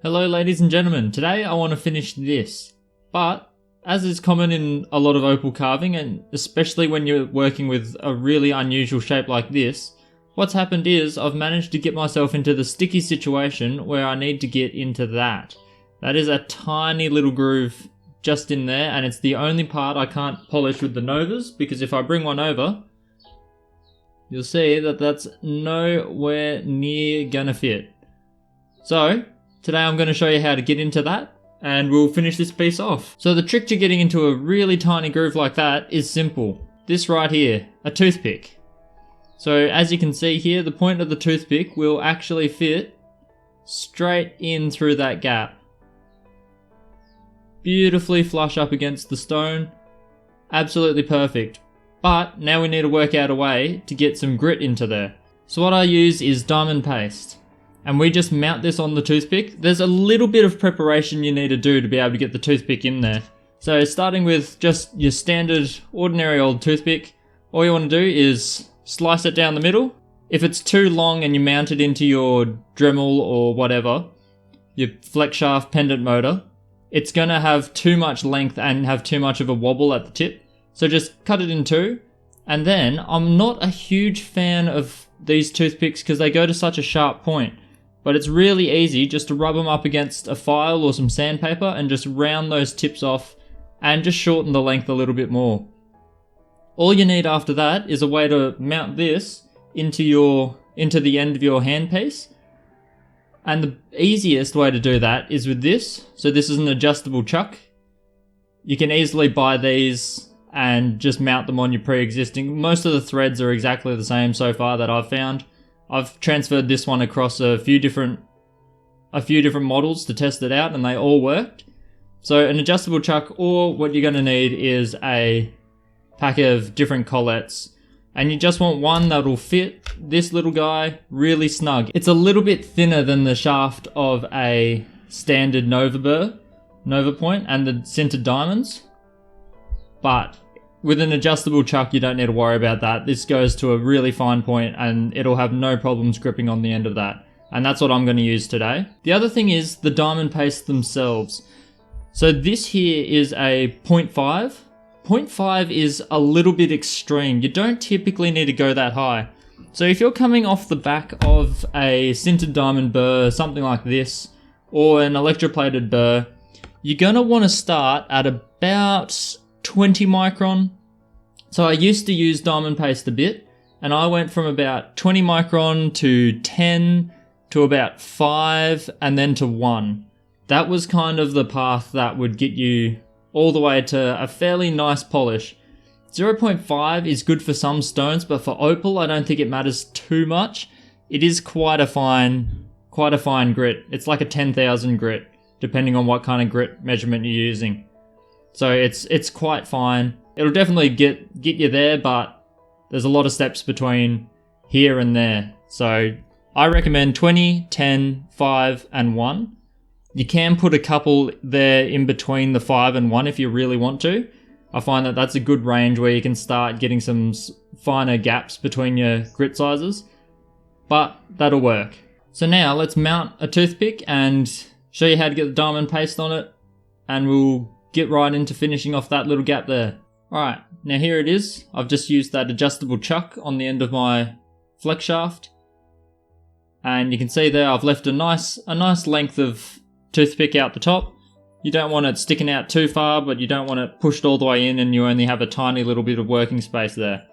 Hello ladies and gentlemen, today I want to finish this, but as is common in a lot of opal carving, and especially when you're working with a really unusual shape like this, what's happened is I've managed to get myself into the sticky situation where I need to get into that. That is a tiny little groove just in there, and it's the only part I can't polish with the novas, because if I bring one over, you'll see that that's nowhere near gonna fit. So today I'm going to show you how to get into that and we'll finish this piece off. So the trick to getting into a really tiny groove like that is simple. This right here, a toothpick. So as you can see here, the point of the toothpick will actually fit straight in through that gap. Beautifully flush up against the stone. Absolutely perfect. But now we need to work out a way to get some grit into there. So what I use is diamond paste. And we just mount this on the toothpick. There's a little bit of preparation you need to do to be able to get the toothpick in there. So starting with just your standard ordinary old toothpick, all you want to do is slice it down the middle. If it's too long and you mount it into your Dremel or whatever, your flex shaft pendant motor, it's going to have too much length and have too much of a wobble at the tip. So just cut it in two. And then I'm not a huge fan of these toothpicks because they go to such a sharp point. But it's really easy just to rub them up against a file or some sandpaper and just round those tips off and just shorten the length a little bit more. All you need after that is a way to mount this into the end of your handpiece. And the easiest way to do that is with this. So this is an adjustable chuck. You can easily buy these and just mount them on your pre-existing. Most of the threads are exactly the same so far that I've found. I've transferred this one across a few different models to test it out and they all worked. So an adjustable chuck, or what you're going to need is a pack of different collets. And you just want one that'll fit this little guy really snug. It's a little bit thinner than the shaft of a standard Nova point and the sintered diamonds. But with an adjustable chuck, you don't need to worry about that. This goes to a really fine point and it'll have no problems gripping on the end of that. And that's what I'm going to use today. The other thing is the diamond paste themselves. So this here is a 0.5. 0.5 is a little bit extreme. You don't typically need to go that high. So if you're coming off the back of a sintered diamond burr, something like this, or an electroplated burr, you're going to want to start at about 20 micron. So I used to use diamond paste a bit and I went from about 20 micron to 10 to about 5 and then to 1. That was kind of the path that would get you all the way to a fairly nice polish. 0.5 is good for some stones, but for opal I don't think it matters too much. It is quite a fine grit. It's like a 10,000 grit depending on what kind of grit measurement you're using. So it's quite fine. It'll definitely get you there, but there's a lot of steps between here and there. So I recommend 20, 10, 5 and 1. You can put a couple there in between the 5 and 1 if you really want to. I find that that's a good range where you can start getting some finer gaps between your grit sizes, but that'll work. So now let's mount a toothpick and show you how to get the diamond paste on it, and we'll get right into finishing off that little gap there. Alright, now here it is. I've just used that adjustable chuck on the end of my flex shaft. And you can see there I've left a nice length of toothpick out the top. You don't want it sticking out too far, but you don't want it pushed all the way in and you only have a tiny little bit of working space there.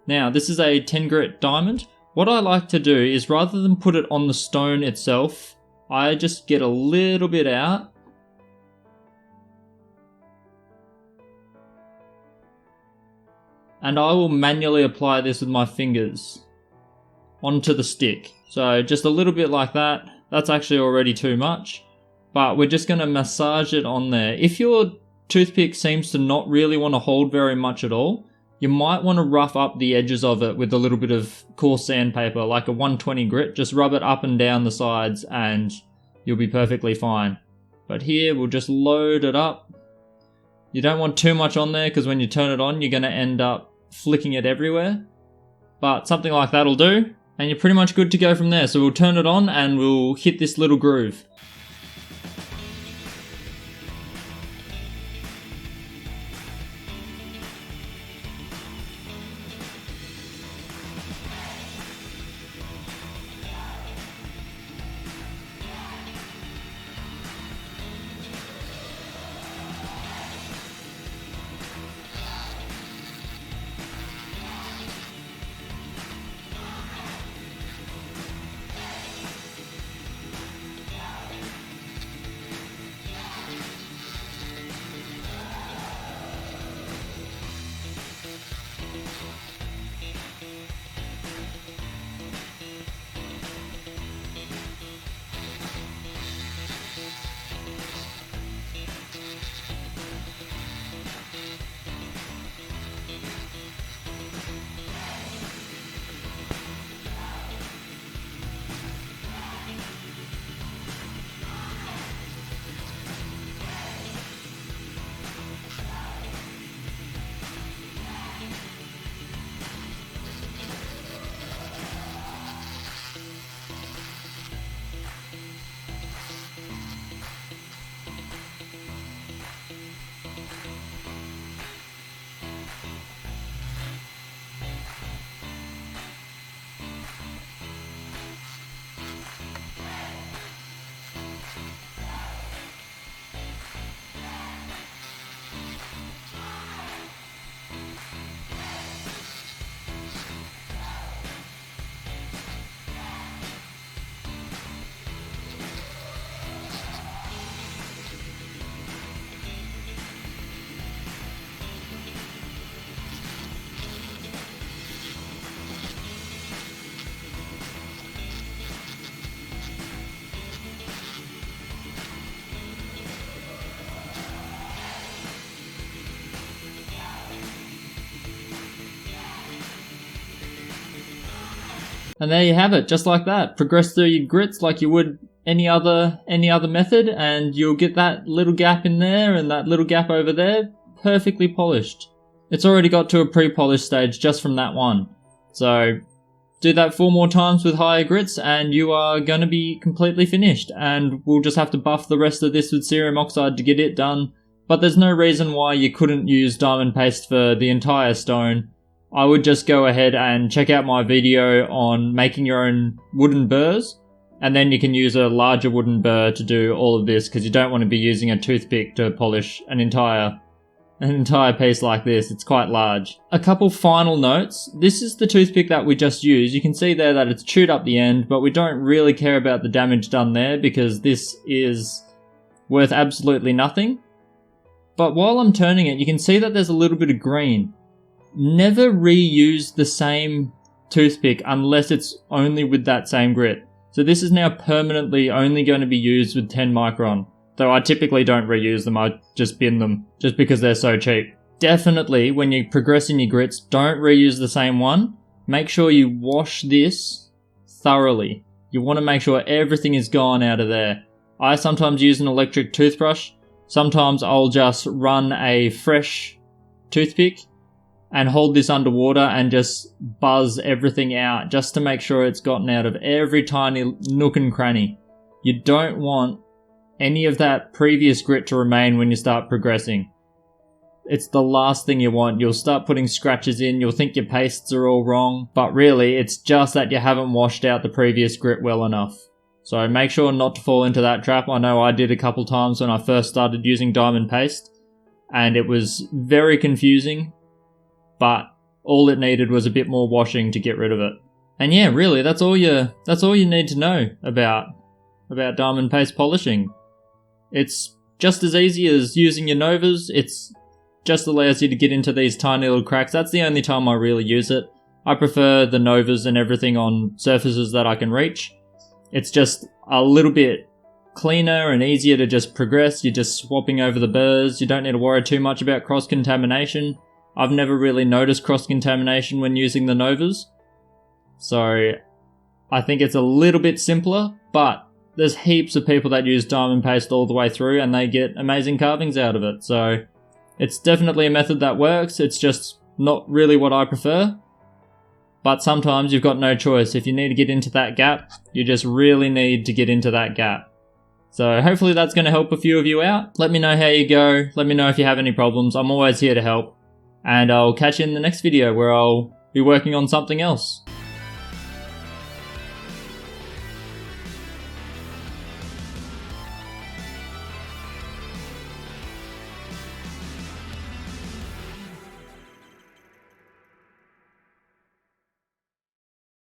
Now, this is a 10 grit diamond. What I like to do is rather than put it on the stone itself, I just get a little bit out and I will manually apply this with my fingers onto the stick. So just a little bit like that. That's actually already too much, but we're just going to massage it on there. If your toothpick seems to not really want to hold very much at all, you might want to rough up the edges of it with a little bit of coarse sandpaper, like a 120 grit. Just rub it up and down the sides and you'll be perfectly fine. But here we'll just load it up. You don't want too much on there because when you turn it on, you're going to end up flicking it everywhere. But something like that'll do, and you're pretty much good to go from there. So we'll turn it on and we'll hit this little groove. And there you have it, just like that. Progress through your grits like you would any other method, and you'll get that little gap in there and that little gap over there perfectly polished. It's already got to a pre-polished stage just from that one. So do that 4 more times with higher grits and you are going to be completely finished, and we'll just have to buff the rest of this with cerium oxide to get it done. But there's no reason why you couldn't use diamond paste for the entire stone. I would just go ahead and check out my video on making your own wooden burrs, and then you can use a larger wooden burr to do all of this, because you don't want to be using a toothpick to polish an entire piece like this. It's quite large. A couple final notes. This is the toothpick that we just used. You can see there that it's chewed up the end, but we don't really care about the damage done there because this is worth absolutely nothing. But while I'm turning it, you can see that there's a little bit of green. Never reuse the same toothpick unless it's only with that same grit. So this is now permanently only going to be used with 10 micron. Though I typically don't reuse them, I just bin them, just because they're so cheap. Definitely, when you progress in your grits, don't reuse the same one. Make sure you wash this thoroughly. You want to make sure everything is gone out of there. I sometimes use an electric toothbrush. Sometimes I'll just run a fresh toothpick and hold this underwater and just buzz everything out just to make sure it's gotten out of every tiny nook and cranny. You don't want any of that previous grit to remain when you start progressing. It's the last thing you want. You'll start putting scratches in, you'll think your pastes are all wrong, but really it's just that you haven't washed out the previous grit well enough. So make sure not to fall into that trap. I know I did a couple times when I first started using diamond paste, and it was very confusing, but all it needed was a bit more washing to get rid of it. And yeah, really, that's all you need to know about diamond paste polishing. It's just as easy as using your novas. It's just allows you to get into these tiny little cracks. That's the only time I really use it. I prefer the novas and everything on surfaces that I can reach. It's just a little bit cleaner and easier to just progress. You're just swapping over the burrs. You don't need to worry too much about cross-contamination. I've never really noticed cross-contamination when using the novas. So I think it's a little bit simpler, but there's heaps of people that use diamond paste all the way through and they get amazing carvings out of it. So it's definitely a method that works. It's just not really what I prefer. But sometimes you've got no choice. If you need to get into that gap, you just really need to get into that gap. So hopefully that's going to help a few of you out. Let me know how you go. Let me know if you have any problems. I'm always here to help. And I'll catch you in the next video where I'll be working on something else.